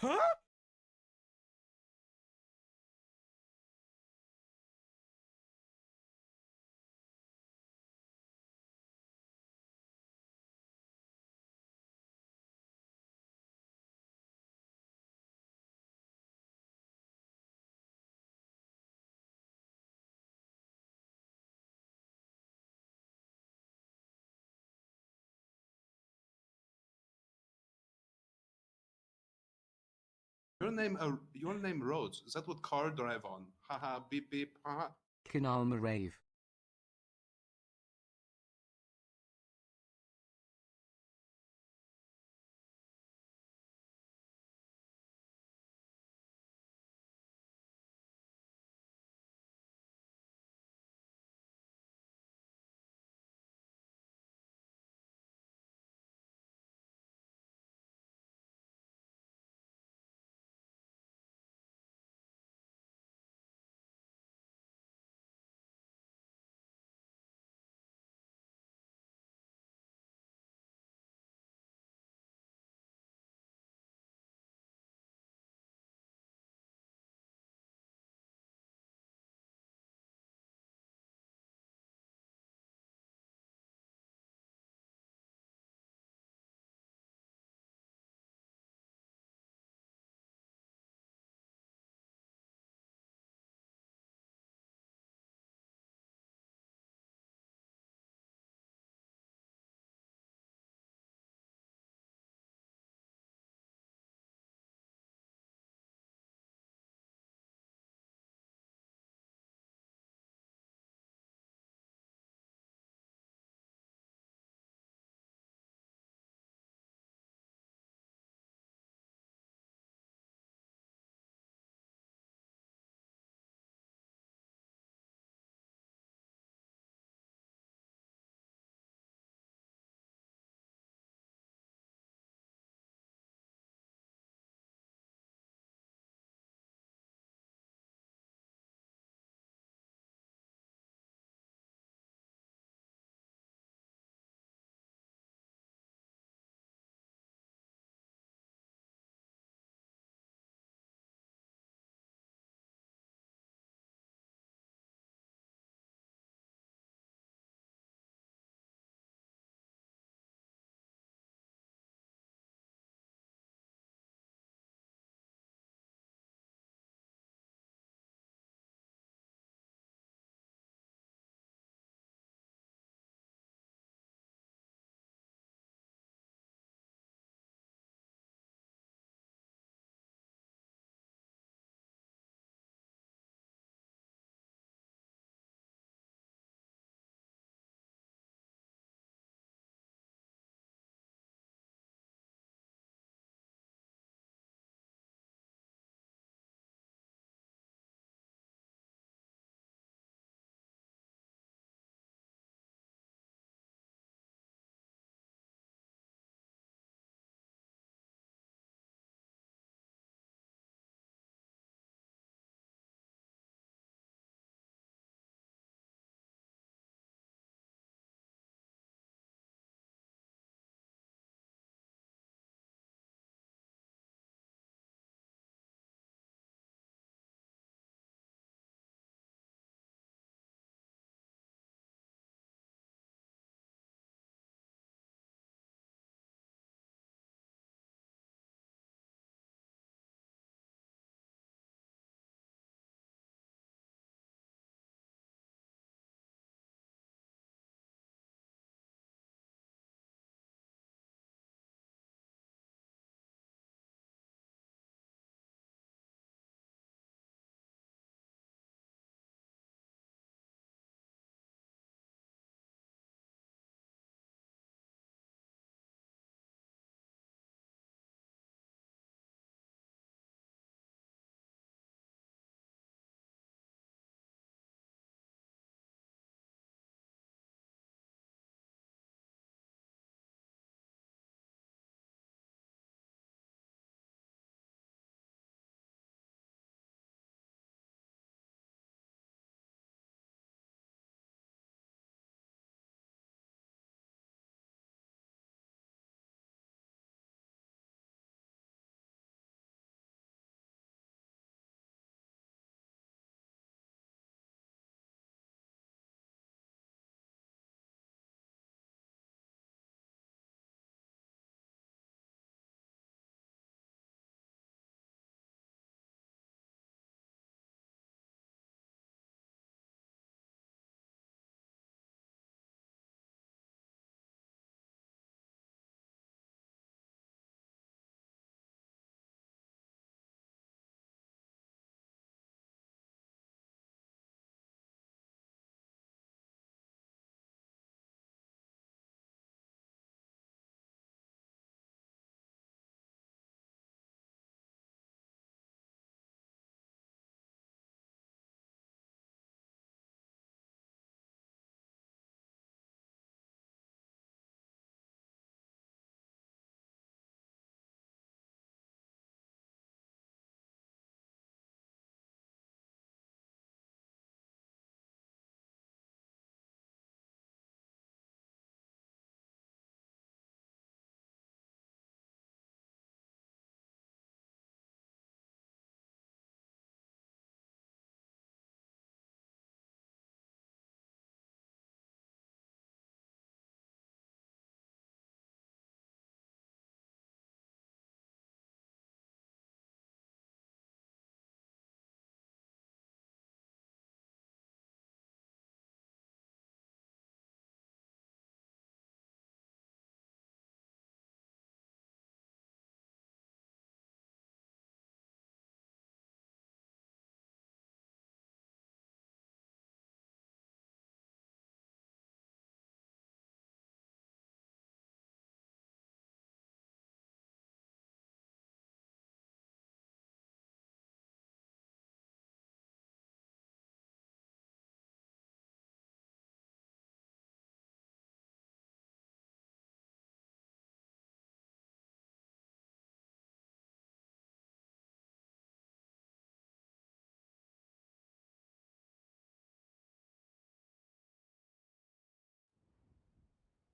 Huh? Your name Rhodes. Is that what car drive on? Haha, beep beep, haha. Kinalma rave.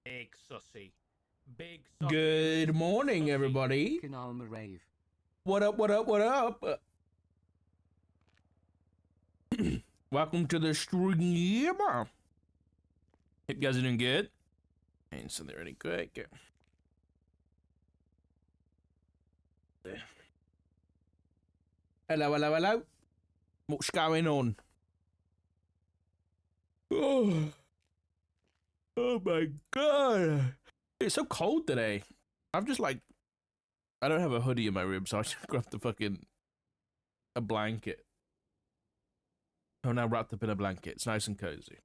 Big sussy. Big sussy. Good morning, everybody. What up, what up, what up? Welcome to the stream. Hope you guys are doing good. And so they're really quick. Hello, hello, hello. What's going on? Oh, oh my god. It's so cold today. I'm just like, I don't have a hoodie in my room, so I just grabbed a blanket. I'm now wrapped up in a blanket. It's nice and cozy.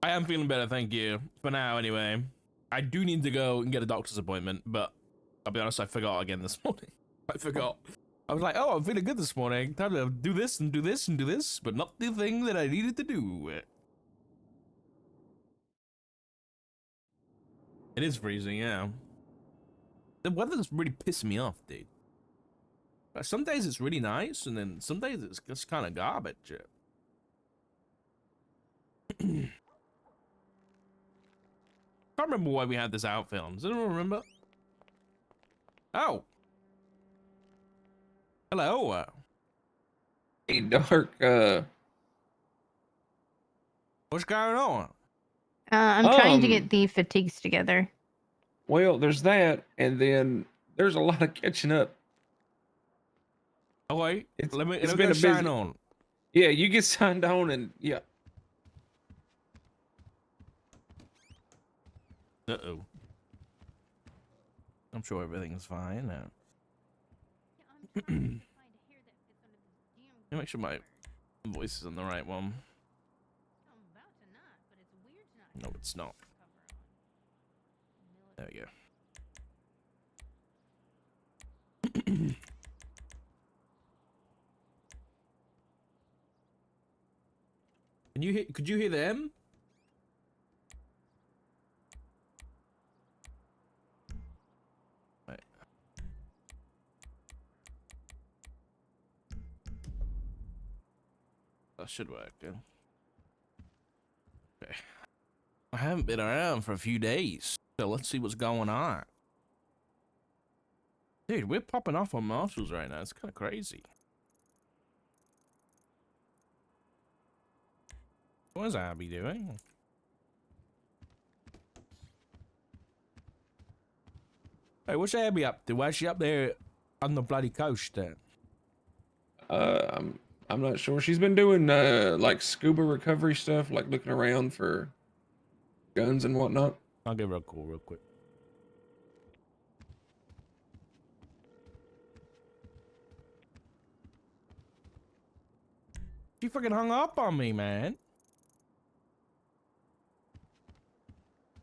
I am feeling better, thank you. For now, anyway. I do need to go and get a doctor's appointment, but I'll be honest, I forgot again this morning. I forgot. I was like, oh, I'm feeling good this morning. Time to do this and do this and do this, but not the thing that I needed to do. It is freezing, yeah. The weather's really pissing me off, dude. But some days it's really nice, and then some days it's just kind of garbage. I can't remember why we had this out film. Does anyone remember? Oh. Hello. Hey, Dark, What's going on? I'm trying to get the fatigues together. well, there's that, and then there's a lot of catching up. Oh, wait. It's Let me been get a sign busy on. Yeah, you get signed on, and yeah. Uh-oh. I'm sure everything's fine now. Let me make sure my voice is on the right one. No, it's not. There we go. Can you hear? Could you hear them? Right. That should work. Yeah. Okay. I haven't been around for a few days, so let's see what's going on. Dude, we're popping off on marshals right now. It's kind of crazy. What's Abby doing? Hey, what's Abby up to? Why's she up there on the bloody coast then? I'm not sure. She's been doing like scuba recovery stuff, like looking around for guns and whatnot. I'll give her a call real quick. She freaking hung up on me, man.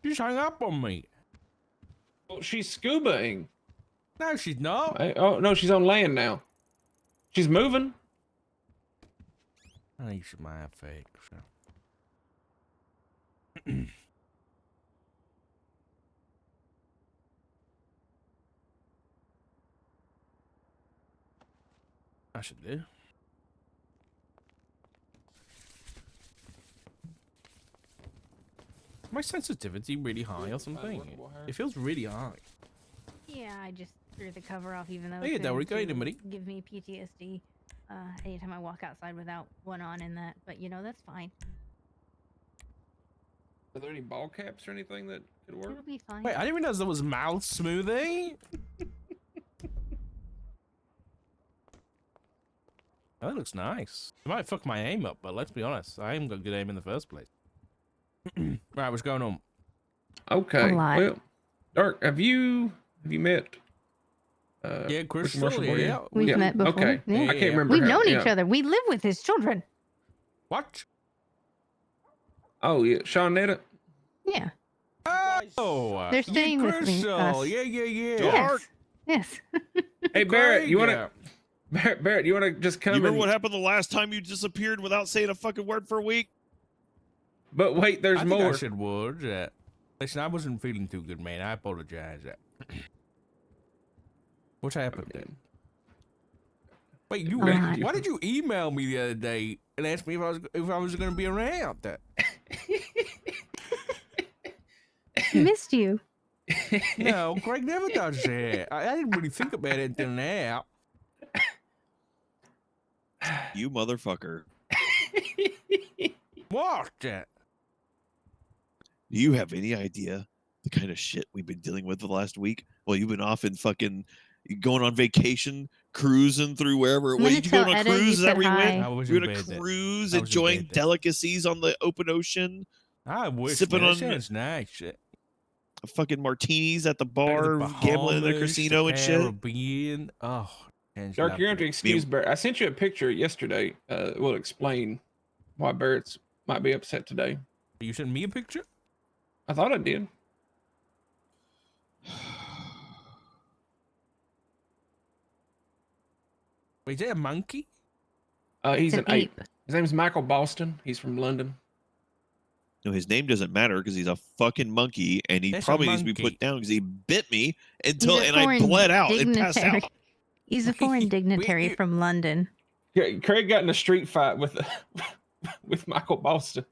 She just hung up on me. Well, she's scubaing. No, she's not. Oh no, she's on land now. She's moving. I think she might have fake. So. I should do. My sensitivity really high or something? It feels really high. Yeah, I just threw the cover off, even though Hey, it's Delric, how you going doing, buddy? to give me PTSD anytime I walk outside without one on in that. But you know, that's fine. Are there any ball caps or anything that could work? It'll be fine. Wait, I didn't realize there was mouth smoothie. That looks nice. It might fuck my aim up, but let's be honest, I haven't got good aim in the first place. Right, what's going on? Okay. A lot. Well, Dark, have you met? Yeah, which Crystal, Marshall boy? yeah. We've met before. Okay. Yeah. I can't remember. We've how- known yeah. each other. We live with his children. What? Oh yeah, Shawnetta. Yeah. Oh, They're staying with me. Crystal. Us. Yeah. Yes. Yes. Hey Barrett, you Great. wanna? Barrett, you wanna just come? You remember and... what happened the last time you disappeared without saying a fucking word for a week? But wait, there's I think more. I should would. Listen, I wasn't feeling too good, man. I apologize. What's happened? Okay. Wait, you? God. Why did you email me the other day and ask me if I was going to be around? He missed you. No, Greg never does that. I didn't really think about it until now. You motherfucker. What? That? Do you have any idea the kind of shit we've been dealing with the last week? Well, you've been off in fucking going on vacation, cruising through wherever. I'm What gonna did you go tell on a Etta you cruise? Is that said where you hi. went? I was You in were on a bed then. cruise, I was in enjoying bed then. delicacies on the open ocean, I wish. Sipping Man, on- that sounds nice. fucking martinis at the Like bar, the gambling in the Bahamas, casino the and shit. Caribbean. Oh, sounds Dark, you're going to have lovely. to excuse Barrett. I sent you a picture yesterday. Will explain why Barrett's might be upset today. You sent me a picture? I thought I did. Wait, is that a monkey? He's It's an ape. His name's Michael Boston. He's from London. No, his name doesn't matter because he's a fucking monkey, and he That's a probably needs to be monkey. put down because he bit me He's until a and I foreign bled out and passed dignitary. out. He's a foreign dignitary from London. Craig got in a street fight with with Michael Boston.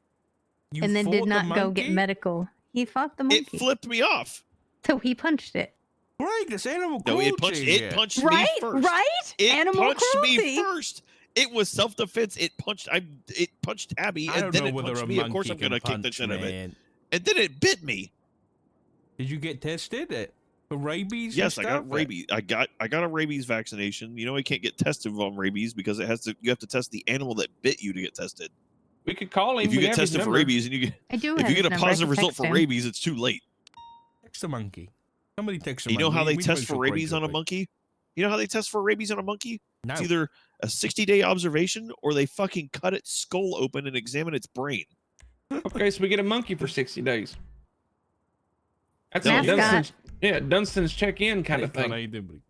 You And then fought did the not go get monkey? medical. He fought the It monkey. flipped me off. So he punched it. Greg, that's animal No, cruelty. it punched me Right? first. Right? It Animal punched cruelty. me first. It was self-defense. It punched Abby, I and don't then know it whether punched a me. Of course, I'm monkey gonna can kick the punch, shit out of it. man. And then it bit me. Did you get tested for rabies? and Yes, I got stuff? rabies. I got a rabies vaccination. You know, I can't get tested on rabies because you have to test the animal that bit you to get tested. We could call him. If you We get have his tested for number. rabies and you I do if have you get his a number. I positive can result text for him. rabies, it's too late. Text a monkey. Somebody text a You monkey. know how they We need to test make for sure Craig's rabies on a okay. monkey? You know how they test for rabies on a monkey? No. It's either a 60-day observation or they fucking cut its skull open and examine its brain. Okay, so we get a monkey for 60 days. That's No, like Mascot. Dunston's check-in kind of Hey, thing. how you doing, buddy?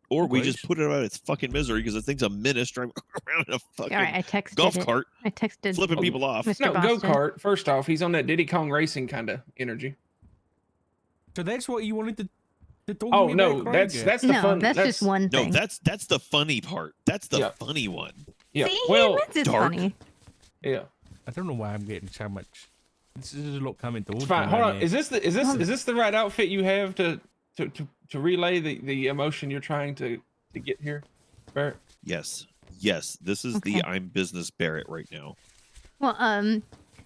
Or we Okay. just put it out of its fucking misery because the thing's a menace driving around in a fucking All right, I texted golf it. cart, I texted flipping people off. Mr. No, Boston. go-kart. First off, he's on that Diddy Kong racing kind of energy. So that's what you wanted to talk Oh to me no, about, Craig? that's the No, fun. that's just one No, thing. that's the funny part. That's the Yeah. funny one. Yeah. See, Well, he admits it's dark. funny. yeah. I don't know why I'm getting so much. This is a lot coming towards It's fine. me Hold right on. now. Is this the right outfit you have to relay the emotion you're trying to get here, Barrett? Yes. Yes. This is the Okay. I'm business Barrett right now. Well,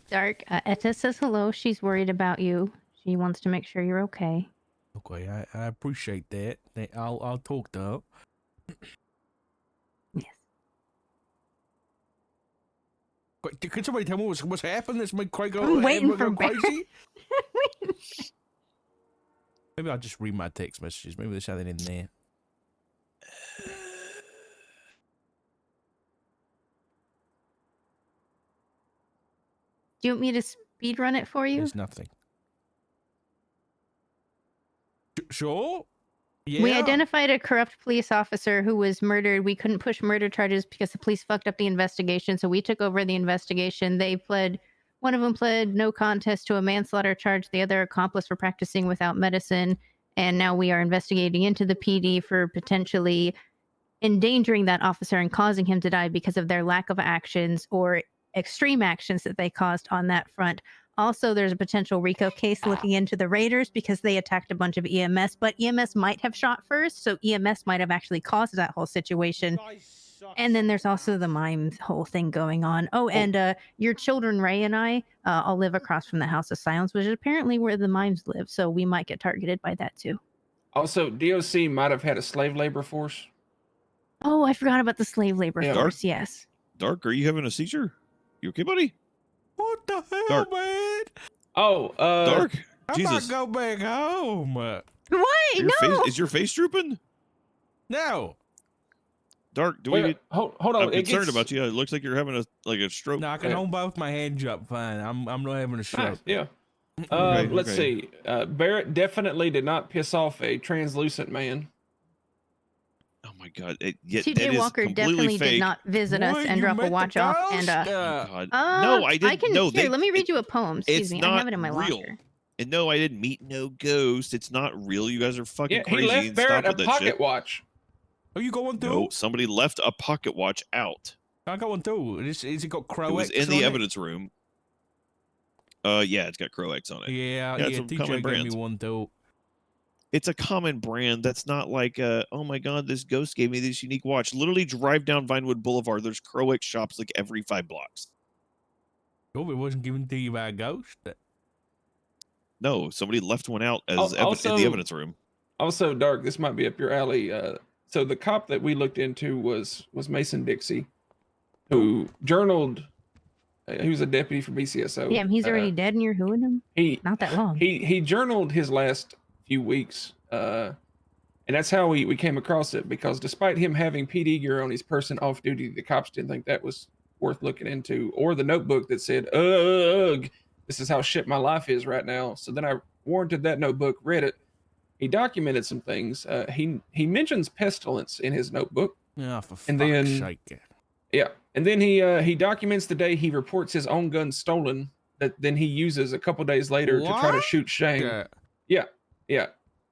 Dark, Etta says hello. She's worried about you. She wants to make sure you're okay. Okay, I appreciate that. I'll talk to her. Yes. Wait, can somebody tell me what's happened? That's made Craig I'm waiting for crazy. Maybe I'll just read my text messages. Maybe there's something in there. Do you want me to speed run it for you? There's nothing. Sure. Yeah. We identified a corrupt police officer who was murdered. We couldn't push murder charges because the police fucked up the investigation, so we took over the investigation. One of them pled no contest to a manslaughter charge, the other accomplice for practicing without medicine, and now we are investigating into the PD for potentially endangering that officer and causing him to die because of their lack of actions or extreme actions that they caused on that front. Also, there's a potential RICO case looking into the Raiders because they attacked a bunch of EMS, but EMS might have shot first, so EMS might have actually caused that whole situation. And then there's also the mimes whole thing going on. Oh, and your children, Ray and I, all live across from the House of Silence, which is apparently where the mimes live, so we might get targeted by that too. Also, DOC might have had a slave labor force. Oh, I forgot about the slave labor Yeah. force, yes. Dark, are you having a seizure? You okay, buddy? What the hell, Dark. man? Oh, Dark. I Jesus. might go back home. What? Your No! face, is your face drooping? No. Dark, do wait, we? hold on. I'm It concerned gets- about you. It looks like you're having a stroke. No, I can Yeah. hold both my hands up fine. I'm not having a stroke. Nice, yeah. Okay, Let's okay. see. Barrett definitely did not piss off a translucent man. Oh my god! That TJ is Walker completely definitely fake. did not visit us What? and You drop met a the watch off. And ghost? Oh god! No, I didn't. I can no, here. they, Let me read you a poem. Excuse it's me. not I have it in my real. locker. And no, I didn't meet no ghost. It's not real. You guys are fucking Yeah, crazy. he left and Barrett stop a with that pocket shit. watch. Are you going through? No, somebody left a pocket watch out. I'm going through. Is it got Crow It was X in the on it? evidence room. Yeah, it's got Crow X on it. Yeah, it's a DJ common gave me brand. one too. It's a common brand. That's not like, oh my god, this ghost gave me this unique watch. Literally drive down Vinewood Boulevard. There's Crow X shops like every 5 blocks. Hope it wasn't given to you by a ghost. No, somebody left one out as in Also- the evidence room. Also, Dark, this might be up your alley. So the cop that we looked into was Mason Dixie, who journaled. He was a deputy for BCSO. Damn, he's already dead and you're hooing him? He Not that long. he journaled his last few weeks, and that's how we came across it. Because despite him having PD gear on his person off duty, the cops didn't think that was worth looking into, or the notebook that said, "Ugh, this is how shit my life is right now." So then I warranted that notebook, read it. He documented some things. He mentions pestilence in his notebook. Oh, for And fuck's then- sake. Yeah, and then he documents the day he reports his own gun stolen. That then he uses a couple days later to try to What? shoot Shang. Yeah. Yeah.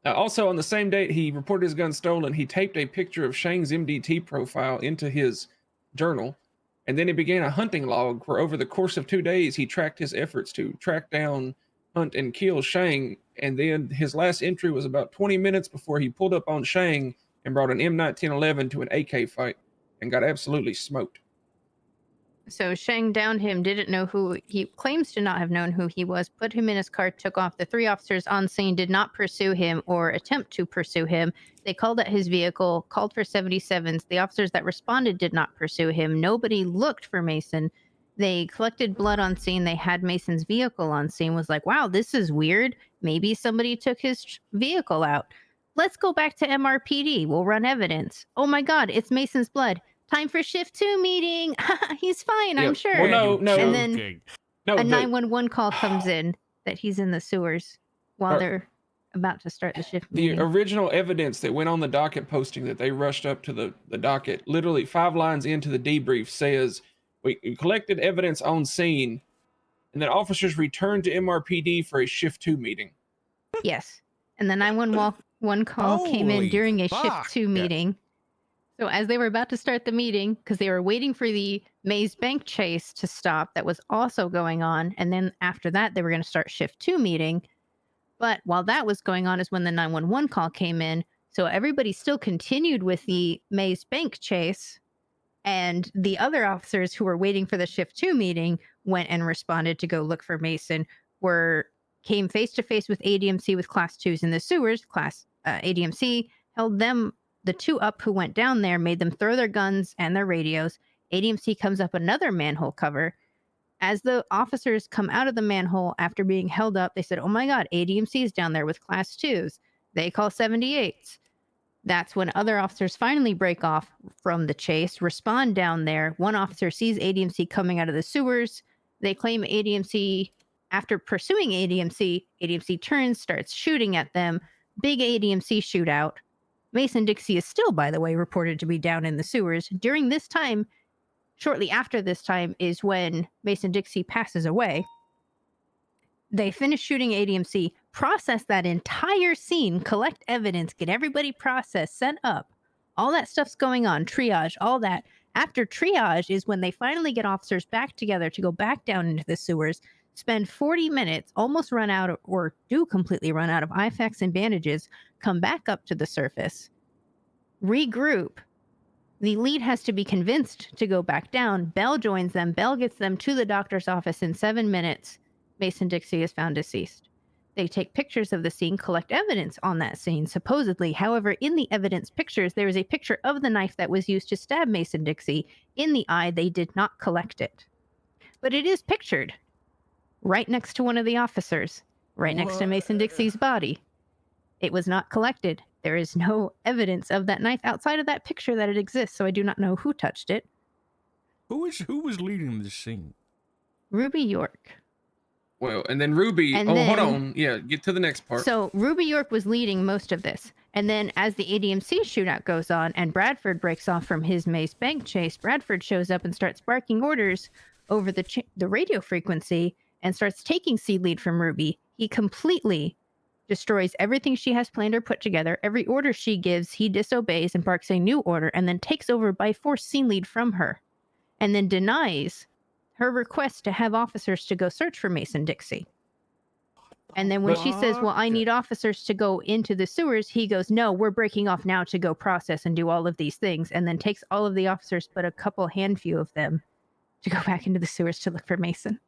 Also, on the same date he reported his gun stolen, he taped a picture of Shang's MDT profile into his journal, and then he began a hunting log where over the course of 2 days he tracked his efforts to track down, hunt, and kill Shang. And then his last entry was about 20 minutes before he pulled up on Shang and brought an M1911 to an AK fight and got absolutely smoked. So Shang downed him, didn't know who he claims to not have known who he was, put him in his car, took off. The 3 officers on scene did not pursue him or attempt to pursue him. They called at his vehicle, called for 77s. The officers that responded did not pursue him. Nobody looked for Mason. They collected blood on scene. They had Mason's vehicle on scene. Was like, wow, this is weird. Maybe somebody took his vehicle out. Let's go back to MRPD. We'll run evidence. Oh my God, it's Mason's blood. Time for shift 2 meeting. He's fine, I'm Yep. sure. Well, no. And then No, a the- 911 call comes in that he's in the sewers while Or- they're about to start the shift The meeting. original evidence that went on the docket posting that they rushed up to the docket, literally 5 lines into the debrief, says we collected evidence on scene, and then officers returned to MRPD for a shift 2 meeting. Yes. And the 911 call came in Holy during a fuck. shift 2 meeting. So as they were about to start the meeting, because they were waiting for the Maze Bank chase to stop, that was also going on. And then after that, they were going to start shift 2 meeting. But while that was going on is when the 911 call came in. So everybody still continued with the Maze Bank chase. And the other officers who were waiting for the shift 2 meeting went and responded to go look for Mason, came face to face with ADMC with class 2s in the sewers. ADMC held them, the 2 up who went down there, made them throw their guns and their radios. ADMC comes up another manhole cover. As the officers come out of the manhole after being held up, they said, oh my God, ADMC is down there with class 2s. They call 78s. That's when other officers finally break off from the chase, respond down there. One officer sees ADMC coming out of the sewers. They claim ADMC, after pursuing ADMC, ADMC turns, starts shooting at them. Big ADMC shootout. Mason Dixie is still, by the way, reported to be down in the sewers. During this time, shortly after this time, is when Mason Dixie passes away. They finish shooting ADMC, process that entire scene, collect evidence, get everybody processed, set up. All that stuff's going on, triage, all that. After triage is when they finally get officers back together to go back down into the sewers, spend 40 minutes, almost run out or do completely run out of IFAKs and bandages, come back up to the surface, regroup. The lead has to be convinced to go back down. Bell joins them. Bell gets them to the doctor's office in 7 minutes. Mason Dixie is found deceased. They take pictures of the scene, collect evidence on that scene, supposedly. However, in the evidence pictures, there is a picture of the knife that was used to stab Mason Dixie in the eye. They did not collect it. But it is pictured right next to one of the officers, right next to Mason Dixie's body. It was not collected. There is no evidence of that knife outside of that picture that it exists, so I do not know who touched it. Who was leading this scene? Ruby York. Well, and then Ruby. And hold then- on. Yeah, get to the next part. So Ruby York was leading most of this. And then as the ADMC shootout goes on and Bradford breaks off from his Maze Bank chase, Bradford shows up and starts barking orders over the radio frequency and starts taking seed lead from Ruby. He completely destroys everything she has planned or put together. Every order she gives, he disobeys and barks a new order, and then takes over by force scene lead from her, and then denies her request to have officers to go search for Mason Dixie. And then when she says, well, I need officers to go into the sewers, he goes, no, we're breaking off now to go process and do all of these things. And then takes all of the officers, but a couple handful of them, to go back into the sewers to look for Mason.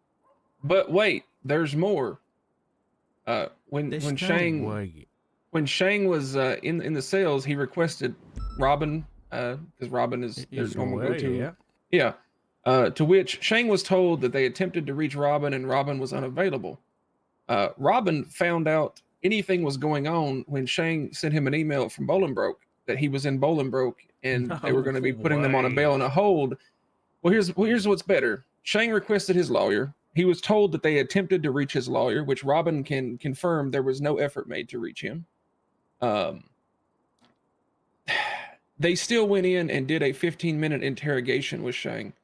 But wait, there's more. When Shang was in the cells, he requested Robin, because Robin is their normal go-to. Yeah. To which Shang was told that they attempted to reach Robin and Robin was unavailable. Robin found out anything was going on when Shang sent him an email from Bolingbroke that he was in Bolingbroke and they were going to be putting them on a bail and a hold. Well, here's what's better. Shang requested his lawyer. He was told that they attempted to reach his lawyer, which Robin can confirm there was no effort made to reach him. They still went in and did a 15-minute interrogation with Shang.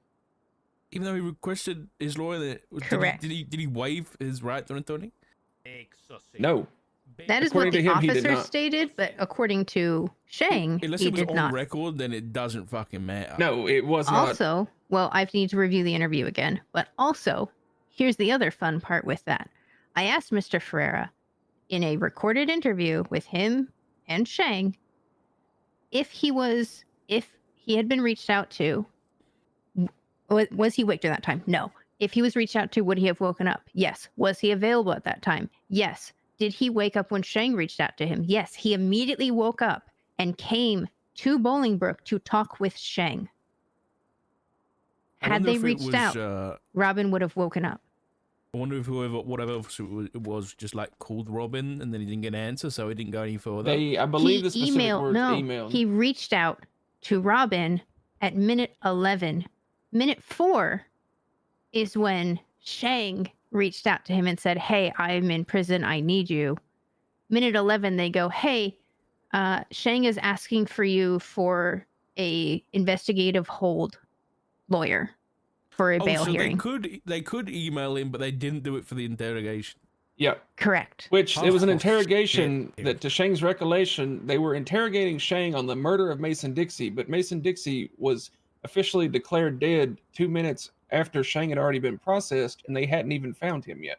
Even though he requested his lawyer, Correct. Did he waive his right to an attorney? No. That is what According to the him, he did officer not. stated, but according to Shang, Unless he it was did on not. record, then it doesn't fucking matter. No, it was not. Also, well, I need to review the interview again, but also, here's the other fun part with that. I asked Mr. Ferreira in a recorded interview with him and Shang if he had been reached out to. Was he waked at that time? No. If he was reached out to, would he have woken up? Yes. Was he available at that time? Yes. Did he wake up when Shang reached out to him? Yes. He immediately woke up and came to Bolingbroke to talk with Shang. Had they reached out, Robin would have woken up. I wonder if whatever officer it was just like called Robin and then he didn't get an answer, so he didn't go any further. I believe the specific words emailed. He reached out to Robin at minute 11. Minute 4 is when Shang reached out to him and said, hey, I'm in prison. I need you. Minute 11, they go, hey, Shang is asking for you for a investigative hold lawyer for a bail hearing. They could email him, but they didn't do it for the interrogation. Yeah. Correct. Which it was an interrogation shit. that, to Shang's recollection, they were interrogating Shang on the murder of Mason Dixie, but Mason Dixie was officially declared dead 2 minutes after Shang had already been processed, and they hadn't even found him yet.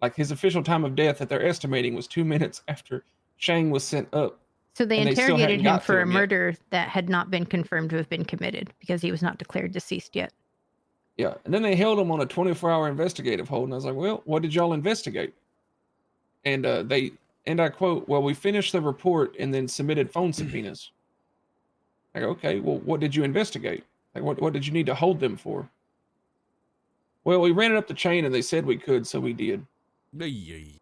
Like, his official time of death that they're estimating was 2 minutes after Shang was sent up. So they and they still interrogated hadn't him got to for a him yet. murder that had not been confirmed to have been committed because he was not declared deceased yet. Yeah, and then they held him on a 24-hour investigative hold, and I was like, well, what did y'all investigate? And I quote, well, we finished the report and then submitted phone subpoenas. I go, okay, well, what did you investigate? Like, what did you need to hold them for? Well, we ran it up the chain and they said we could, so we did. Listen,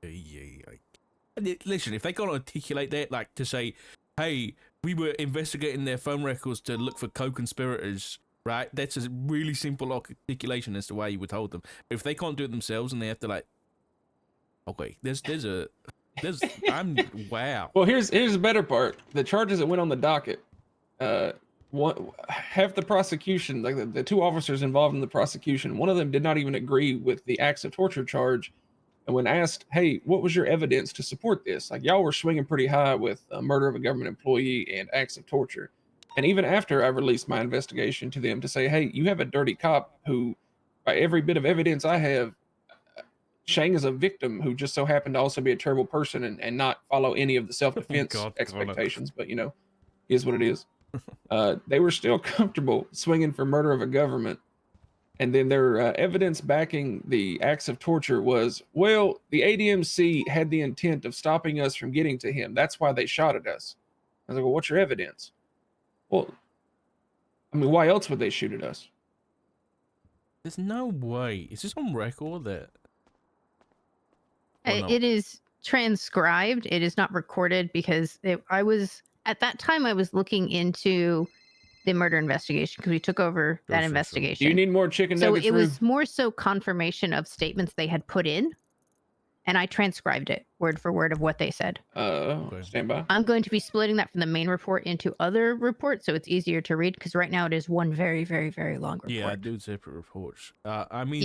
if they can't articulate that, like to say, hey, we were investigating their phone records to look for co-conspirators, right? That's a really simple articulation as to why you would hold them. But if they can't do it themselves and they have to like, okay, wow. Well, here's the better part. The charges that went on the docket, half the prosecution, like the two officers involved in the prosecution, one of them did not even agree with the acts of torture charge. And when asked, hey, what was your evidence to support this? Like, y'all were swinging pretty high with murder of a government employee and acts of torture. And even after I released my investigation to them to say, hey, you have a dirty cop who, by every bit of evidence I have, Shang is a victim who just so happened to also be a terrible person and not follow any of the self-defense expectations. But, you know, is what it is. They were still comfortable swinging for murder of a government. And then their evidence backing the acts of torture was, well, the ADMC had the intent of stopping us from getting to him. That's why they shot at us. I was like, well, what's your evidence? Well, I mean, why else would they shoot at us? There's no way. Is this on record that... Or no? It is transcribed. It is not recorded because at that time I was looking into the murder investigation because we took over that investigation. Do you need more chicken nuggets? So it was more so confirmation of statements they had put in, and I transcribed it word for word of what they said. Stand by. I'm going to be splitting that from the main report into other reports so it's easier to read because right now it is one very, very, very long report. Yeah, I do separate reports. I mean...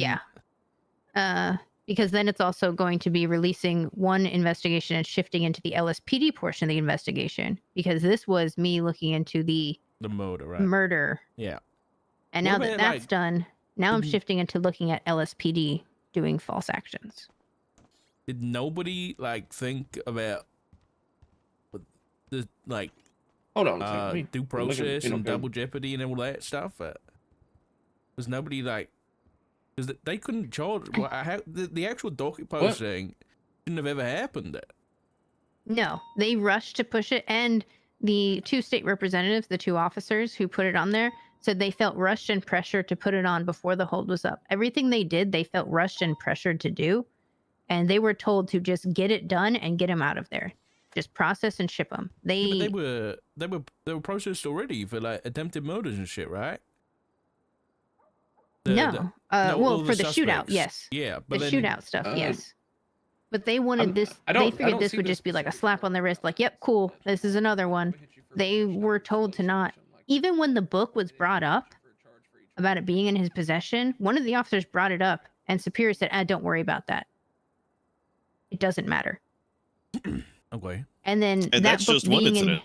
Yeah. because then it's also going to be releasing one investigation and shifting into the LSPD portion of the investigation, because this was me looking into the murder, right? murder. Yeah. And What now about, that that's like, done, now I'm did- shifting into looking at LSPD doing false actions. Did nobody like think about the like Hold on a second. Let me due look at process the and penal double jeopardy and all that stuff? Was nobody like? Because they couldn't charge. Well, the actual docket posting shouldn't have ever happened. No, they rushed to push it, and the two state representatives, the two officers who put it on there, said they felt rushed and pressured to put it on before the hold was up. Everything they did, they felt rushed and pressured to do, and they were told to just get it done and get them out of there. Just process and ship them. Yeah, but they were processed already for like attempted murders and shit, right? No, all well, for the shootout, suspects. yes. Yeah, The but then, shootout stuff, yes. But they wanted this. I They don't figured this see would this just be like a slap on the wrist. Like, yep, cool. This is another one. They were told to not. Even when the book was brought up about it being in his possession, one of the officers brought it up, and Superior said, "Don't worry about that. It doesn't matter." Okay. And then And that that's book just one being incident.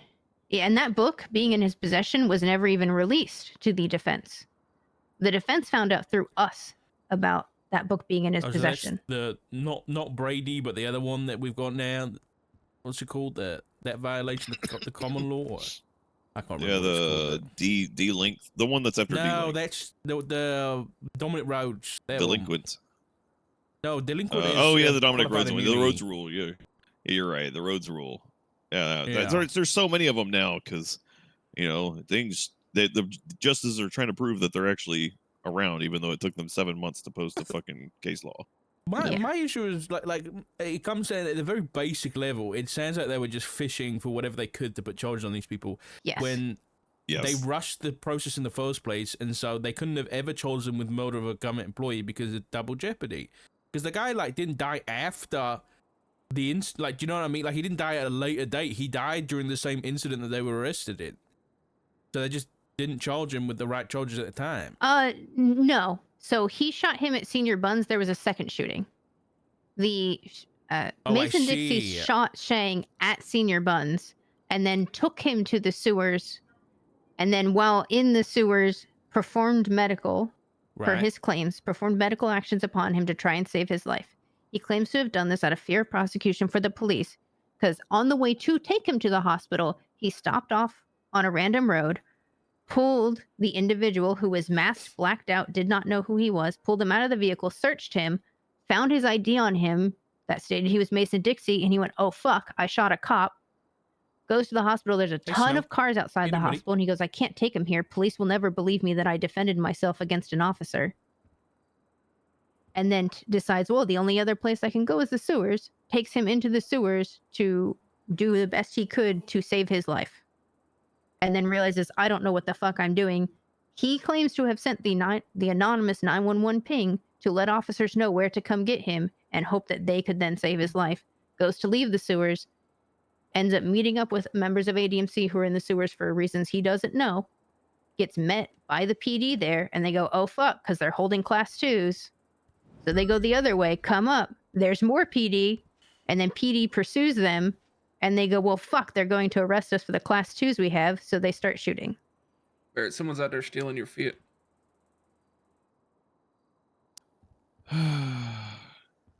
and that book being in his possession was never even released to the defense. The defense found out through us about that book being in his Oh, so that's possession. the not Brady, but the other one that we've got now. What's it called? That violation of the common law. I can't remember. Yeah, what it's the called. D link, the one that's after D No, link. that's the Dominic Rhodes. That one. Delinquent. No, delinquent is. Oh yeah, the Dominic qualified Rhodes one. The immunity. Rhodes rule. Yeah, you're right. The Rhodes rule. Yeah, Yeah. there's so many of them now because things that the justices are trying to prove that they're actually around, even though it took them 7 months to post the fucking case law. My issue is like it comes in at a very basic level. It sounds like they were just fishing for whatever they could to put charges on these people. Yes. When Yes. they rushed the process in the first place, and so they couldn't have ever charged them with murder of a government employee because of double jeopardy. Because the guy like didn't die after the like, do you know what I mean? Like he didn't die at a later date. He died during the same incident that they were arrested in. So they just didn't charge him with the right charges at the time. No. So he shot him at Senior Buns. There was a second shooting. The Mason Dixie shot Shang at Senior Buns and then took him to the sewers. And then while in the sewers, performed medical for his claims, performed medical actions upon him to try and save his life. He claims to have done this out of fear of prosecution for the police because on the way to take him to the hospital, he stopped off on a random road, pulled the individual who was masked, blacked out, did not know who he was, pulled him out of the vehicle, searched him, found his ID on him that stated he was Mason Dixie, and he went, "Oh, fuck, I shot a cop." Goes to the hospital. There's a ton of cars outside the hospital, and he goes, "I can't take him here. Police will never believe me that I defended myself against an officer." And then decides, well, the only other place I can go is the sewers. Takes him into the sewers to do the best he could to save his life. And then realizes, I don't know what the fuck I'm doing. He claims to have sent the anonymous 911 ping to let officers know where to come get him and hope that they could then save his life. Goes to leave the sewers. Ends up meeting up with members of ADMC who are in the sewers for reasons he doesn't know. Gets met by the PD there, and they go, "Oh, fuck," because they're holding class 2s. So they go the other way, come up. There's more PD, and then PD pursues them, and they go, "Well, fuck, they're going to arrest us for the class 2s we have," so they start shooting. Barrett, someone's out there stealing your Fiat.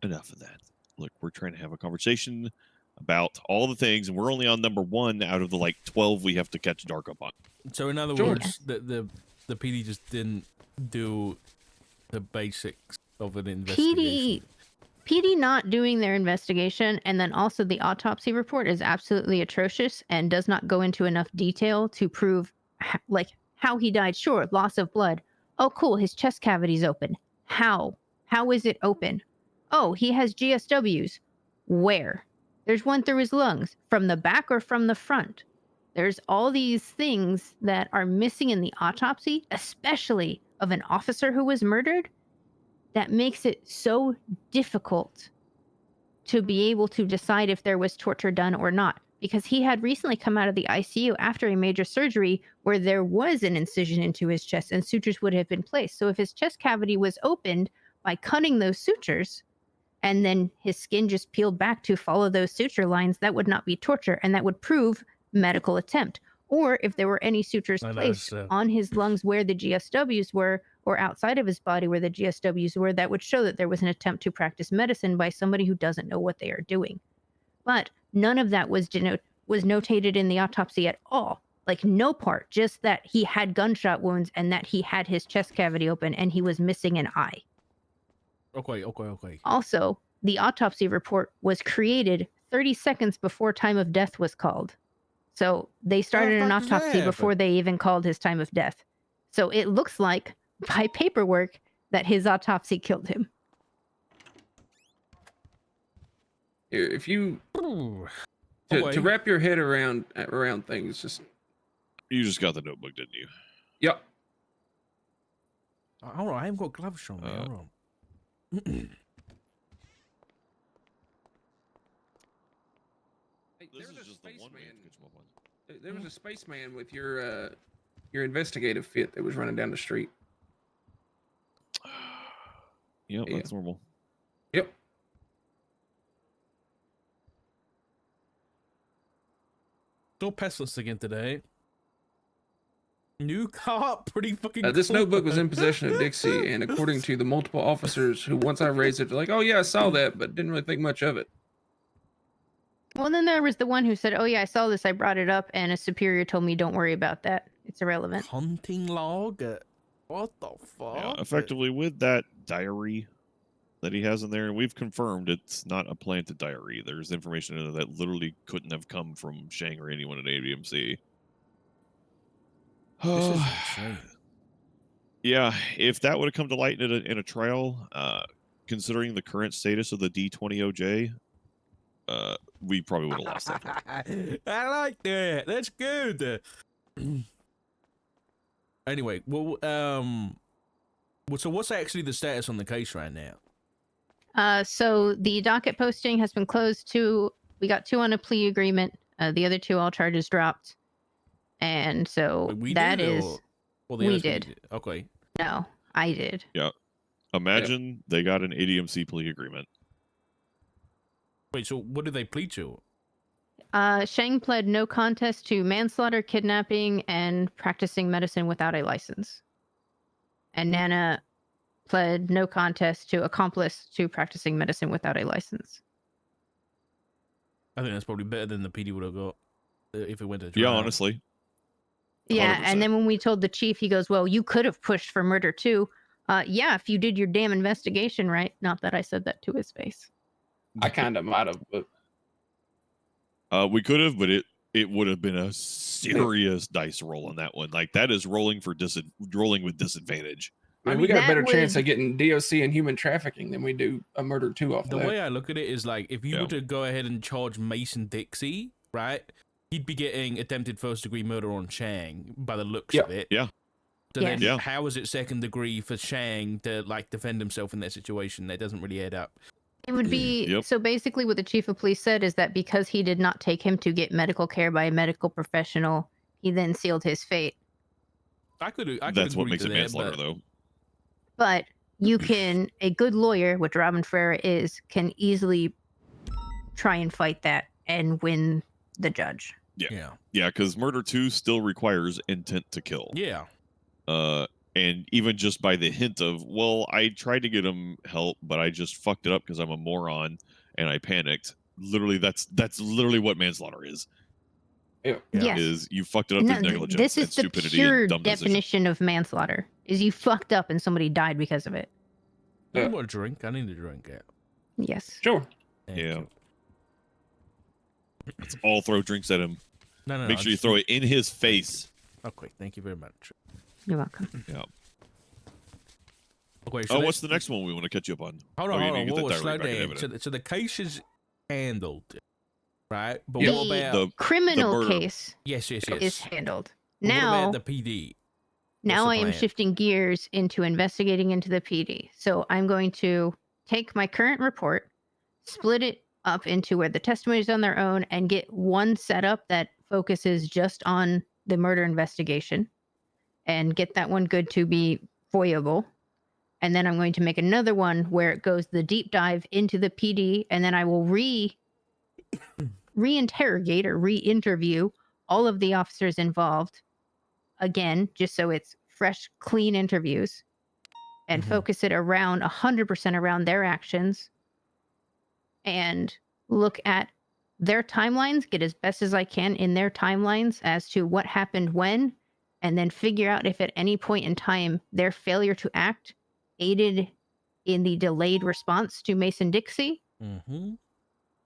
Enough of that. Look, we're trying to have a conversation about all the things, and we're only on number 1 out of the 12 we have to catch dark up on. So in other words, the PD just didn't do the basics of an investigation. PD not doing their investigation, and then also the autopsy report is absolutely atrocious and does not go into enough detail to prove how he died. Sure, loss of blood. Oh, cool, his chest cavity's open. How? How is it open? Oh, he has GSWs. Where? There's one through his lungs. From the back or from the front? There's all these things that are missing in the autopsy, especially of an officer who was murdered, that makes it so difficult to be able to decide if there was torture done or not. Because he had recently come out of the ICU after a major surgery where there was an incision into his chest and sutures would have been placed. So if his chest cavity was opened by cutting those sutures, and then his skin just peeled back to follow those suture lines, that would not be torture, and that would prove medical attempt. Or if there were any sutures I know, placed so- on his lungs where the GSWs were, or outside of his body where the GSWs were, that would show that there was an attempt to practice medicine by somebody who doesn't know what they are doing. But none of that was notated in the autopsy at all. Like, no part, just that he had gunshot wounds and that he had his chest cavity open and he was missing an eye. Okay. Also, the autopsy report was created 30 seconds before time of death was called. So they started an fuck does that autopsy happen? before they even called his time of death. So it looks like, by paperwork, that his autopsy killed him. If you Ooh. to Okay. wrap your head around things, just You just got the notebook, didn't you? yep. Hold on, I haven't got gloves on me. Hold on. Hey, This there was is a just the one way to spaceman. catch 'em up on. There was a spaceman with your investigative fit that was running down the street. Yep, Yeah. that's normal. Yep. No pestilence again today. New cop, pretty fucking This cool. notebook was in possession of Dixie, and according to the multiple officers who, once I raised it, they're like, "Oh yeah, I saw that, but didn't really think much of it." Well, then there was the one who said, "Oh yeah, I saw this. I brought it up, and a superior told me don't worry about that. It's irrelevant." Hunting log? What the fuck? Yeah, effectively with that diary that he has in there, and we've confirmed it's not a planted diary. There's information in there that literally couldn't have come from Shang or anyone at ADMC. This is insane. Yeah, if that would have come to light in a trial, considering the current status of the D20OJ, we probably would have lost that one. I like that. That's good. Anyway, well, so what's actually the status on the case right now? So the docket posting has been closed. We got 2 on a plea agreement. The other 2, all charges dropped. And so Wait, we that did, is or- well, the we others did. Okay. No, I did. Imagine they got an ADMC plea agreement. Wait, so what did they plead to? Shang pled no contest to manslaughter, kidnapping, and practicing medicine without a license. And Nana pled no contest to accomplice to practicing medicine without a license. I think that's probably better than the PD would have got if it went to Yeah, trial. honestly. Yeah, 100%. and then when we told the chief, he goes, "Well, you could have pushed for murder too." Yeah, if you did your damn investigation right. Not that I said that to his face. I kind of might have, but We could have, but it would have been a serious dice roll on that one. Like, that is rolling with disadvantage. I mean, I we got a that better chance would- of getting DOC and human trafficking than we do a murder 2 off The of that. way I look at it is like if you Yeah. were to go ahead and charge Mason Dixie, right? He'd be getting attempted first-degree murder on Shang by the looks Yep. of it. Yeah. So Yes. then, Yeah. how is it second degree for Shang to like defend himself in that situation? That doesn't really add up. It would be Yep. so basically what the chief of police said is that because he did not take him to get medical care by a medical professional, he then sealed his fate. I could That's what agree makes to it that, manslaughter, but- though. But you can, a good lawyer, which Robin Ferreira is, can easily try and fight that and win the judge. Yeah. Yeah, because murder 2 still requires intent to kill. Yeah. And even just by the hint of, well, I tried to get him help, but I just fucked it up because I'm a moron and I panicked. Literally, that's literally what manslaughter is. Yeah. Yes. Is you fucked it up No, through negligence this and is the stupidity pure and dumb decision. definition of manslaughter. Is you fucked up and somebody died because of it. You Yeah. want a drink? I need a drink. Yeah. Yes. Sure. Thank Yeah. you. Let's all throw drinks at him. No. Make sure you throw it in his face. Okay. Thank you very much. You're welcome. Okay. So Oh, let's- what's the next one we want to catch you up on? Hold Oh, on, you hold need on. to get Whoa, that slow diary back in down. evidence. So the case is handled, right? But Yeah. what The about? criminal murder. case Yes. is handled. But Now, what about the PD? now the I am plan? shifting gears into investigating into the PD. So I'm going to take my current report, split it up into where the testimony is on their own, and get one setup that focuses just on the murder investigation and get that one good to be voyable. And then I'm going to make another one where it goes the deep dive into the PD, and then I will re-interrogate or re-interview all of the officers involved again, just so it's fresh, clean interviews, and focus it around 100% around their actions, and look at their timelines, get as best as I can in their timelines as to what happened when, and then figure out if at any point in time their failure to act aided in the delayed response to Mason-Dixie,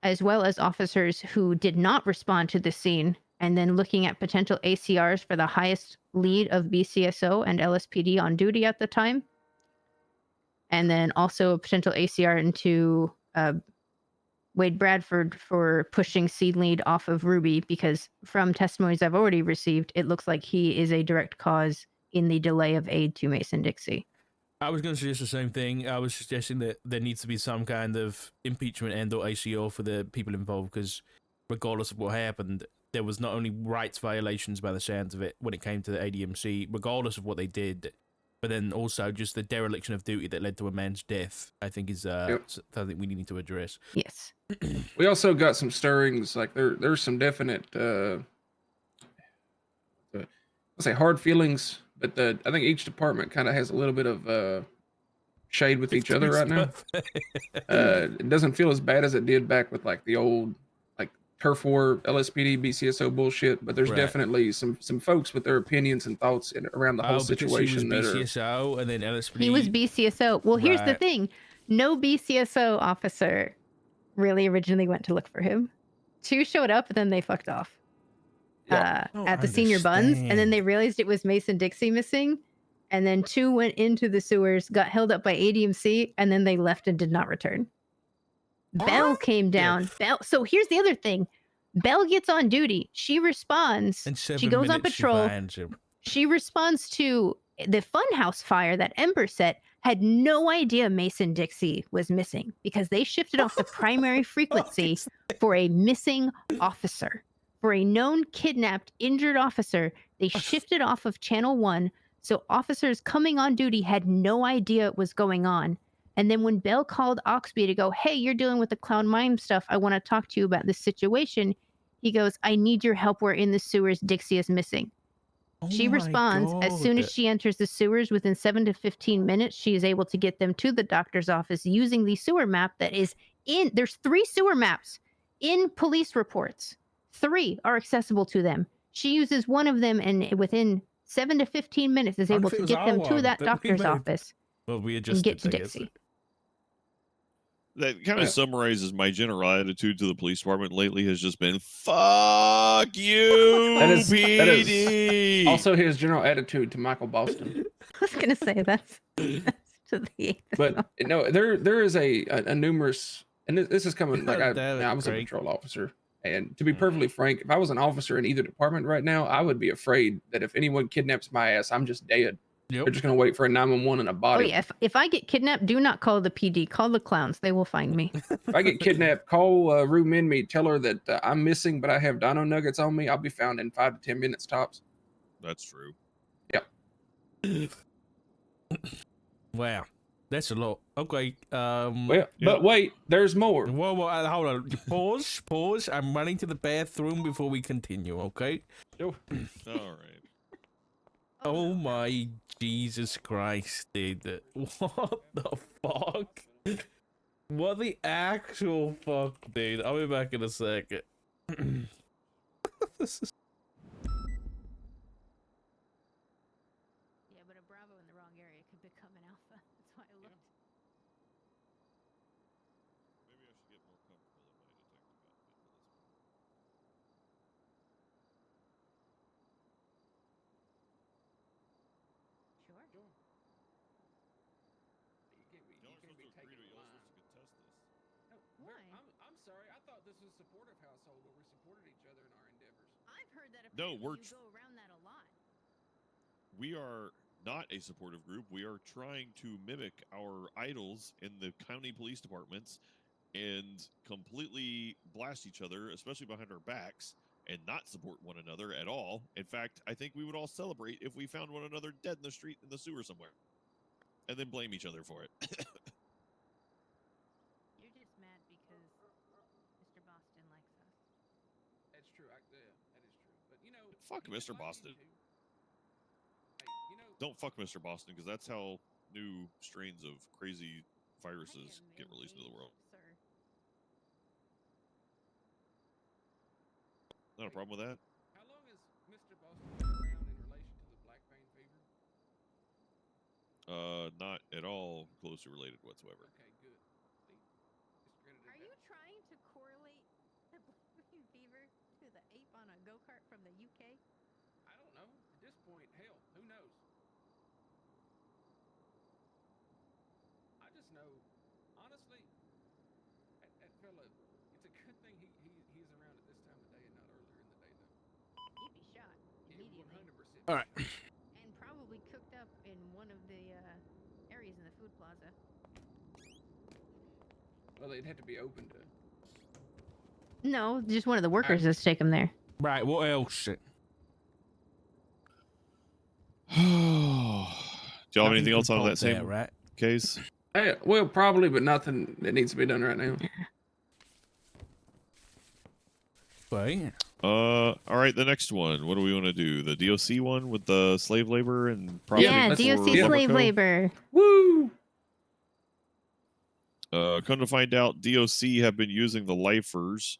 as well as officers who did not respond to the scene, and then looking at potential ACRs for the highest lead of BCSO and LSPD on duty at the time, and then also a potential ACR into Wade Bradford for pushing scene lead off of Ruby, because from testimonies I've already received, it looks like he is a direct cause in the delay of aid to Mason-Dixie. I was going to suggest the same thing. I was suggesting that there needs to be some kind of impeachment and or ACO for the people involved, because regardless of what happened, there was not only rights violations by the sounds of it when it came to the ADMC, regardless of what they did, but then also just the dereliction of duty that led to a man's death, I think is something we need to address. Yes. We also got some stirrings. Like there's some definite, I'll say hard feelings, but I think each department kind of has a little bit of shade with each other right now. It doesn't feel as bad as it did back with like the old like turf war LSPD BCSO bullshit, but there's definitely some folks with their opinions and thoughts around the whole situation. He was BCSO and then LSPD. He was BCSO. Well, here's the thing: no BCSO officer really originally went to look for him. 2 showed up, and then they fucked off at the senior buns, and then they realized it was Mason-Dixie missing, and then 2 went into the sewers, got held up by ADMC, and then they left and did not return. Belle came down. Belle. So here's the other thing: Belle gets on duty. She responds. She goes on patrol. She responds to the Funhouse fire that Ember set. Had no idea Mason-Dixie was missing because they shifted off the primary frequency for a missing officer. For a known kidnapped, injured officer, they shifted off of channel 1, so officers coming on duty had no idea it was going on. And then when Belle called Oxby to go, hey, you're dealing with the clown mime stuff, I want to talk to you about this situation, he goes, I need your help, we're in the sewers, Dixie is missing. She responds, as soon as she enters the sewers, within 7 to 15 minutes, she is able to get them to the doctor's office using the sewer map that is in, there's 3 sewer maps in police reports. 3 are accessible to them. She uses one of them and within 7 to 15 minutes is able to get them to that doctor's office and get to Dixie. That kind of summarizes my general attitude to the police department lately has just been, fuck you, that PD. is also his general attitude to Michael Boston. I was going to say that's to the But no, there is a numerous, and this is coming, like I was a patrol officer. And to be perfectly frank, if I was an officer in either department right now, I would be afraid that if anyone kidnaps my ass, I'm just dead. They're just going to wait for a 911 and a body. Oh, yeah. If I get kidnapped, do not call the PD. Call the clowns. They will find me. If I get kidnapped, call Rue Minme. Tell her that I'm missing, but I have dino nuggets on me. I'll be found in 5 to 10 minutes tops. That's true. Yep. Wow. That's a lot. Okay. But wait, there's more. Whoa, hold on. Pause. I'm running to the bathroom before we continue, okay? All right. Oh my Jesus Christ, dude. What the fuck? What the actual fuck, dude? I'll be back in a second. This is... Yeah, but a Bravo in the wrong area could become an Alpha. That's why I looked. Maybe I should get more comfortable in my detective outfit for this one. Sure. Y'all are supposed to agree to, y'all are supposed to contest this. Why? I'm sorry. I thought this was a supportive household where we supported each other in our endeavors. I've heard that No, you go around that a lot. We are not a supportive group. We are trying to mimic our idols in the county police departments and completely blast each other, especially behind our backs, and not support one another at all. In fact, I think we would all celebrate if we found one another dead in the street in the sewer somewhere. and then blame each other for it. You're just mad because Mr. Boston likes us. That's true. Yeah, that is true. But you know, Fuck he Mr. might like Boston. you too. Hey, you know, Don't fuck Mr. Boston, because that's how new strains of crazy I viruses am get released into the world. sir. Not a problem with that. how long has Mr. Boston been around in relation to the Black Vein Fever? Not at all closely related whatsoever. Okay, good. See, discredited Are that. you trying to correlate the Black Fever to the ape on a go-kart from the UK? I don't know. At this point, hell, who knows? I just know, honestly, that fella, it's a good thing he's around at this time of day and not earlier in the day, though. He'd be shot immediately. 100%. All right. And probably cooked up in one of the areas in the food plaza. Well, they'd have to be open to. No, just one of the workers has taken him there. Right. What else? Do y'all have anything else on that same right? case? Hey, well, probably, but nothing that needs to be done right now. Right. All right, the next one. What do we want to do? The DOC one with the slave labor and profiting Yeah, let's- DOC for slave Lumberco? labor. Woo! Come to find out, DOC have been using the lifers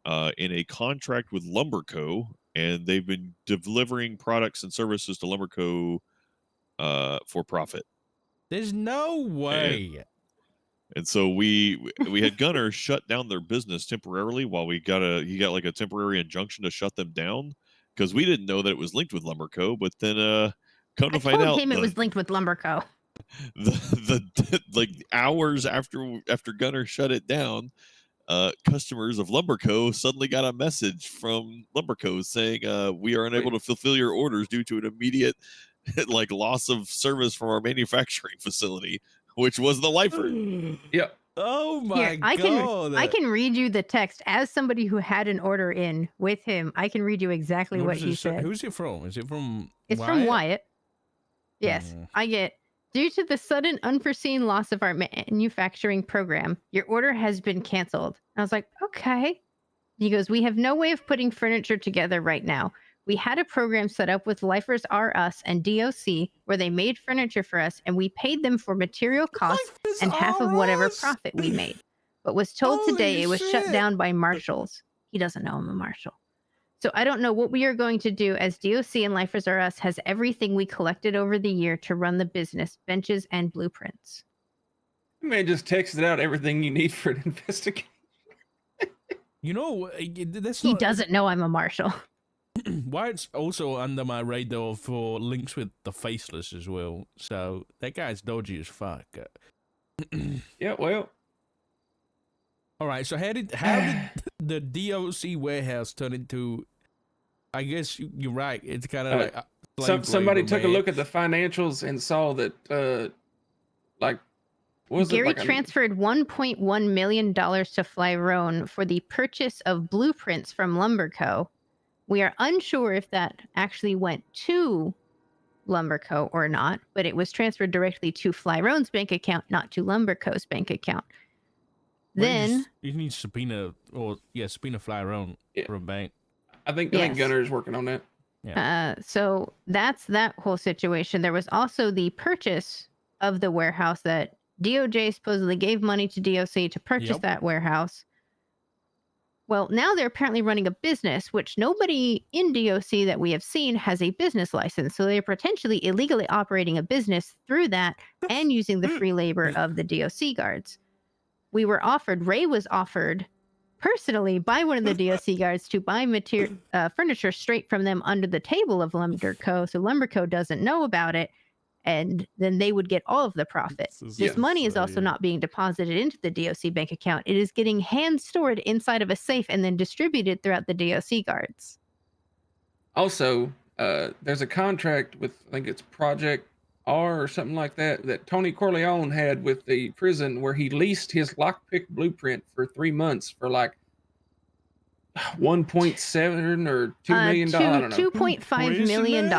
in a contract with Lumberco, and they've been delivering products and services to Lumberco for profit. There's no way. And so we had Gunner shut down their business temporarily while he got like a temporary injunction to shut them down, because we didn't know that it was linked with Lumberco. But then come to I find told out, him it was linked with Lumberco. the like hours after Gunner shut it down, customers of Lumberco suddenly got a message from Lumberco saying we are unable to fulfill your orders due to an immediate like loss of service from our manufacturing facility, which was the lifer. Yep. Oh my Here, I god. can read you the text as somebody who had an order in with him. I can read you exactly what does he it say? said. Who's it from? Is it from It's from Wyatt. Yes, Mm. I get. Due to the sudden unforeseen loss of our manufacturing program, your order has been canceled. I was like, okay. He goes, we have no way of putting furniture together right now. We had a program set up with Lifers R Us and DOC where they made furniture for us and we paid them for material costs Lifers and half of whatever R Us? profit we made. But was told today Holy it was shut shit. down by marshals. He doesn't know I'm a marshal. So I don't know what we are going to do, as DOC and Lifers R Us has everything we collected over the year to run the business, benches and blueprints. Man, just texted out everything you need for an investigation. You know, that's He not doesn't know I'm a marshal. why it's also under my radar for links with the faceless as well. So that guy's dodgy as fuck. Yeah, well, All right, so how did the DOC warehouse turn into? I guess you're right. It's kind of like somebody labor, took a man. look at the financials and saw that, like, what was Gary it? Like transferred $1.1 million to Flyrone for the purchase of blueprints from Lumberco. We are unsure if that actually went to Lumberco or not, but it was transferred directly to Flyrone's bank account, not to Lumberco's bank account. Well, Then you need subpoena subpoena Flyrone Yeah. for a bank. I think Yes. Gunner is working on that. so that's that whole situation. There was also the purchase of the warehouse that DOJ supposedly gave money to DOC to purchase Yep. that warehouse. Well, now they're apparently running a business, which nobody in DOC that we have seen has a business license. So they're potentially illegally operating a business through that and using the free labor of the DOC guards. Ray was offered personally by one of the DOC guards to buy furniture straight from them under the table of Lumberco. So Lumberco doesn't know about it. And then they would get all of the profit. This money is also not being deposited into the DOC bank account. It is getting hand stored inside of a safe and then distributed throughout the DOC guards. Also, there's a contract with, I think it's Project R or something like that, that Tony Corleone had with the prison where he leased his lockpick blueprint for 3 months for like 1.7 or $2 million. I don't know. $2.5 million.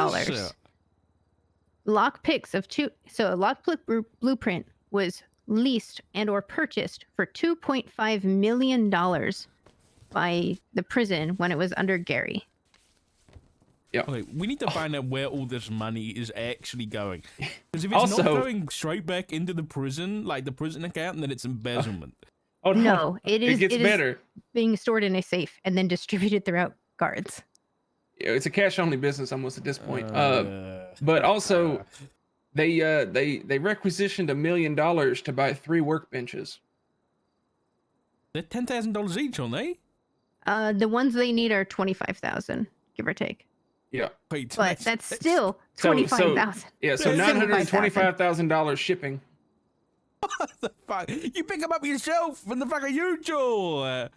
lockpicks of two. So a lockpick blueprint was leased and or purchased for $2.5 million by the prison when it was under Gary. Okay, we need to find out where all this money is actually going. Because if it's Also- not going straight back into the prison, like the prison account, then it's embezzlement. Oh No, it is. It gets it is better. being stored in a safe and then distributed throughout guards. Yeah, it's a cash only business almost at this point. But also they requisitioned $1 million to buy 3 workbenches. they're $10,000 each, aren't they? The ones they need are 25,000, give or take. Yeah. Wait, But that's still So- 25,000. Yeah, so $925,000 shipping. what the fuck? You pick them up yourself, and the fuck are you, Joel?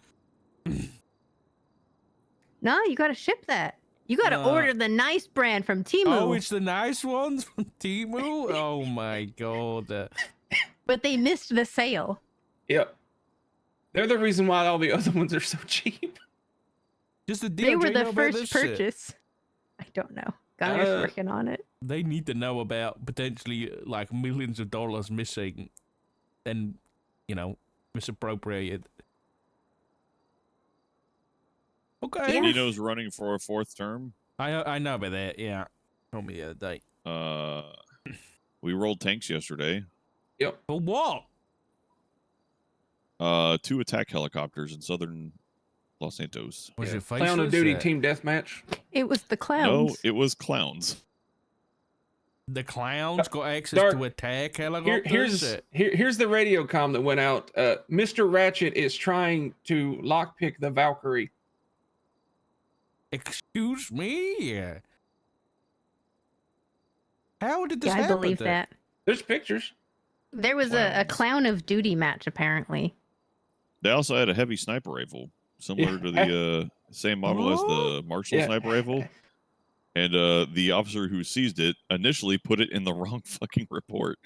No, you gotta ship that. You gotta Uh, order the nice brand from Temu. Oh, it's the nice ones from Temu? Oh my god. But they missed the sale. Yep. They're the reason why all the other ones are so cheap. Just the They were DOJ the know about first this shit? purchase. I don't know. Gunner's Uh, working on it. They need to know about potentially like millions of dollars missing and, misappropriated. Okay. Yeah. Nino's running for a 4th term. I know about that, yeah. Told me the other day. We rolled tanks yesterday. For what? 2 attack helicopters in southern Los Santos. Was Yeah. it Clown of faceless? Duty team deathmatch. It was the clowns. No, it was clowns. The clowns got access Dark. to attack helicopters? Here's the radio comm that went out. Mr. Ratchet is trying to lockpick the Valkyrie. Excuse me? How did this Yeah, I happen? believe that. There's pictures. There was a Clowns. clown of duty match, apparently. They also had a heavy sniper rifle, similar to the same model as the Marshall Yeah. sniper rifle. And the officer who seized it initially put it in the wrong fucking report.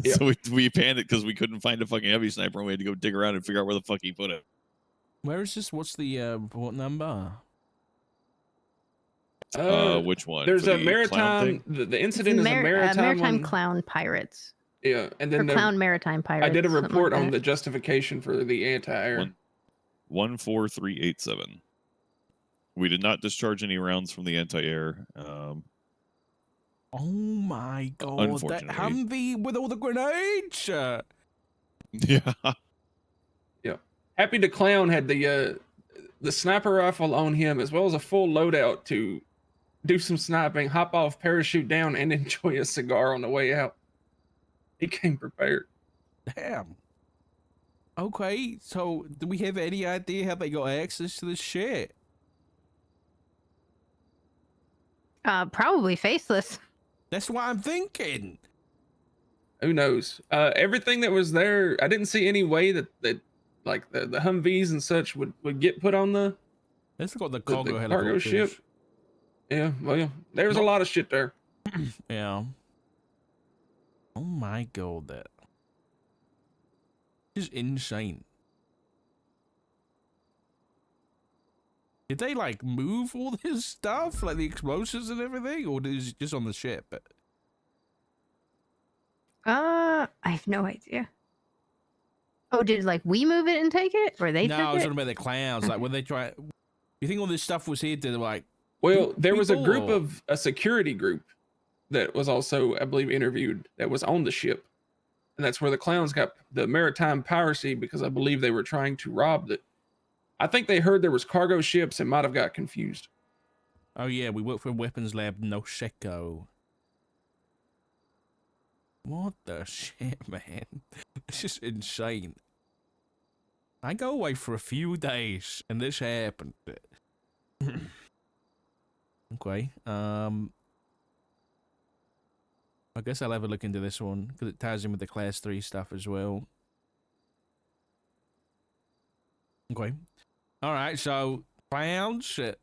Yeah. So we panicked because we couldn't find a fucking heavy sniper, and we had to go dig around and figure out where the fuck he put it. Where is this? What's the report number? Which one? There's For a the clown maritime. thing? The incident is a maritime one. clown pirates. Yeah, and Or then clown maritime pirates. I did a something report like on that. the justification for the anti-air. 14387. We did not discharge any rounds from the anti-air. Oh my god, that Unfortunately. Humvee with all the grenades! Yeah. Happy to Clown had the sniper rifle on him as well as a full loadout to do some sniping, hop off, parachute down, and enjoy a cigar on the way out. He came prepared. Damn. Okay, so do we have any idea how they got access to this shit? Probably faceless. That's what I'm thinking. Who knows? Everything that was there, I didn't see any way that like the Humvees and such would get put on the Let's look at the the cargo cargo helicopters. ship. Yeah, well, there was a lot of shit there. Yeah. Oh my god, that is insane. Did they like move all this stuff, like the explosives and everything, or is it just on the ship? I have no idea. Oh, did like we move it and take it, or they No, I took was it? talking about the clowns. Like when they try, you think all this stuff was here to like? Well, there was a group people- of a security group that was also, I believe, interviewed that was on the ship, and that's where the clowns got the maritime piracy because I believe they were trying to rob it. I think they heard there was cargo ships and might have got confused. Oh yeah, we work for weapons lab Nosheko. What the shit, man? It's just insane. I go away for a few days and this happened. Okay. I guess I'll have a look into this one because it ties in with the class 3 stuff as well. Okay. All right. So clowns, the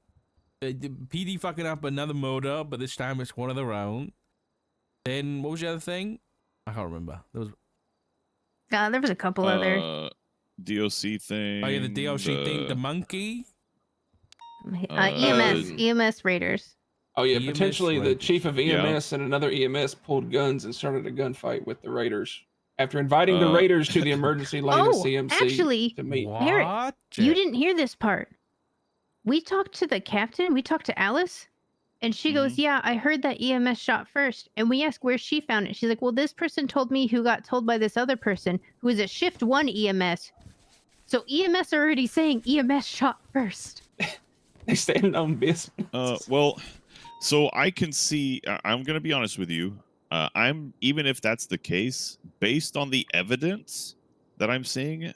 PD fucking up another murder, but this time it's one of their own. Then what was the other thing? I can't remember. There was There was a couple other. DOC thing. oh yeah, the DLC thing, the monkey. EMS Raiders. Oh yeah, EMS potentially the Raiders. chief of EMS and another EMS pulled guns and started a gunfight with the Raiders after inviting the Raiders to the emergency lane of Oh, CMC actually, to meet. Eric, What? you didn't hear this part. We talked to the captain. We talked to Alice. And she goes, yeah, I heard that EMS shot first. And we asked where she found it. She's like, well, this person told me who got told by this other person who is at shift 1 EMS. So EMS are already saying EMS shot first. They stand on business. Well, so I can see. I'm going to be honest with you. Even if that's the case, based on the evidence that I'm seeing,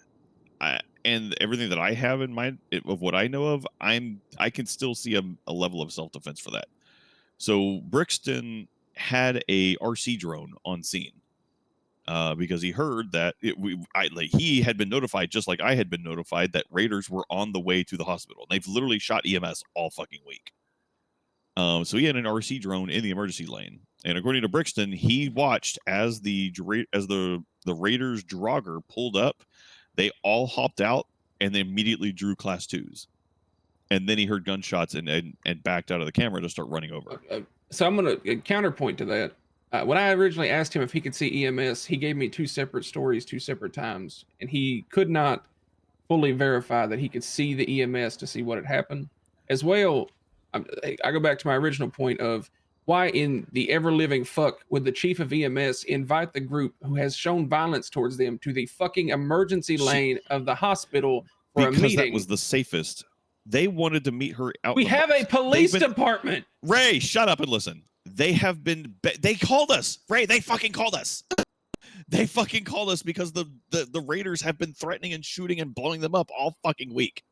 and everything that I have in mind of what I know of, I can still see a level of self-defense for that. So Brixton had a RC drone on scene because he heard that he had been notified, just like I had been notified, that Raiders were on the way to the hospital. They've literally shot EMS all fucking week. So he had an RC drone in the emergency lane, and according to Brixton, he watched as the Raiders Draugr pulled up. They all hopped out and they immediately drew class 2s. And then he heard gunshots and backed out of the camera to start running over. So I'm going to counterpoint to that. When I originally asked him if he could see EMS, he gave me 2 separate stories 2 separate times. And he could not fully verify that he could see the EMS to see what had happened. As well, I go back to my original point of why in the ever-living fuck would the chief of EMS invite the group who has shown violence towards them to the fucking emergency lane of the hospital for a meeting? Because that was the safest. They wanted to meet her out. We have a police department. Ray, shut up and listen. They have been. They called us. Ray, they fucking called us. They fucking called us because the Raiders have been threatening and shooting and blowing them up all fucking week.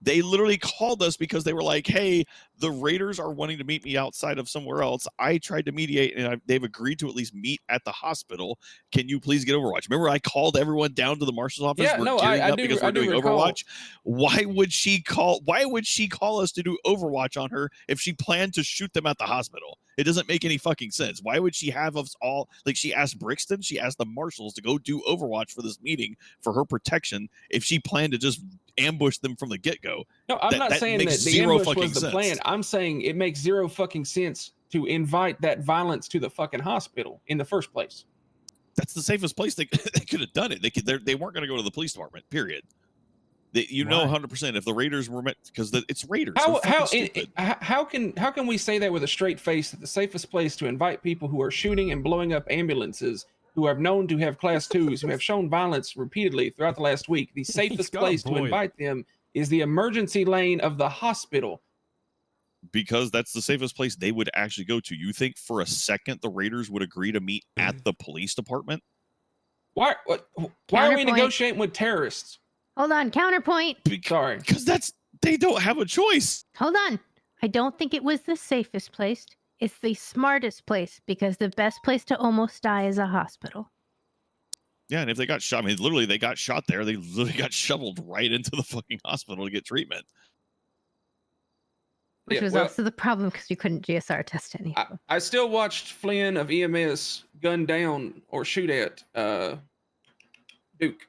They literally called us because they were like, hey, the Raiders are wanting to meet me outside of somewhere else. I tried to mediate, and they've agreed to at least meet at the hospital. Can you please get Overwatch? Remember, I called everyone down to the marshal's office. Yeah, we're gearing up because we're doing Overwatch. Why would she call us to do Overwatch on her if she planned to shoot them at the hospital? It doesn't make any fucking sense. Why would she have us all, like, she asked Brixton, she asked the marshals to go do Overwatch for this meeting for her protection if she planned to just ambush them from the get-go. No, I'm not saying that the ambush was the plan. I'm saying it makes zero fucking sense to invite that violence to the fucking hospital in the first place. That's the safest place they could have done it. They weren't going to go to the police department, period. Know 100% if the Raiders were meant, because it's Raiders. How can we say that with a straight face that the safest place to invite people who are shooting and blowing up ambulances, who are known to have class 2s, who have shown violence repeatedly throughout the last week, the safest place to invite them is the emergency lane of the hospital? Because that's the safest place they would actually go to. You think for a second the Raiders would agree to meet at the police department? Why are we negotiating with terrorists? Hold on, counterpoint. Sorry. Because they don't have a choice. Hold on. I don't think it was the safest place. It's the smartest place, because the best place to almost die is a hospital. Yeah, and if they got shot, I mean, literally they got shot there. They literally got shoveled right into the fucking hospital to get treatment. Which was also the problem, because you couldn't GSR test any of them. I still watched Flynn of EMS gun down or shoot at Duke.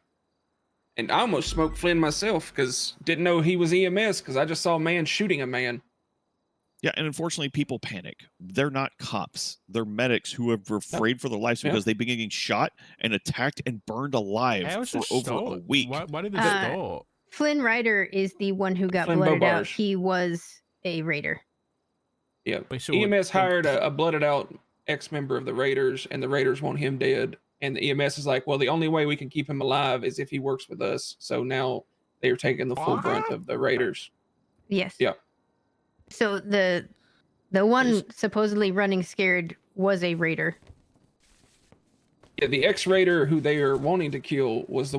And I almost smoked Flynn myself because didn't know he was EMS because I just saw a man shooting a man. Yeah, and unfortunately, people panic. They're not cops. They're medics who are afraid for their lives because they've been getting shot and attacked and burned alive for over a week. Why did they stop? Flynn Ryder is the one who got Flynn blooded Bobarge. out. He was a Raider. Yeah, EMS hired a blooded out ex-member of the Raiders, and the Raiders want him dead. And the EMS is like, well, the only way we can keep him alive is if he works with us. So now they are taking the full brunt of the Raiders. Yes. Yeah. So the one supposedly running scared was a Raider. Yeah, the ex-Raider who they are wanting to kill was the one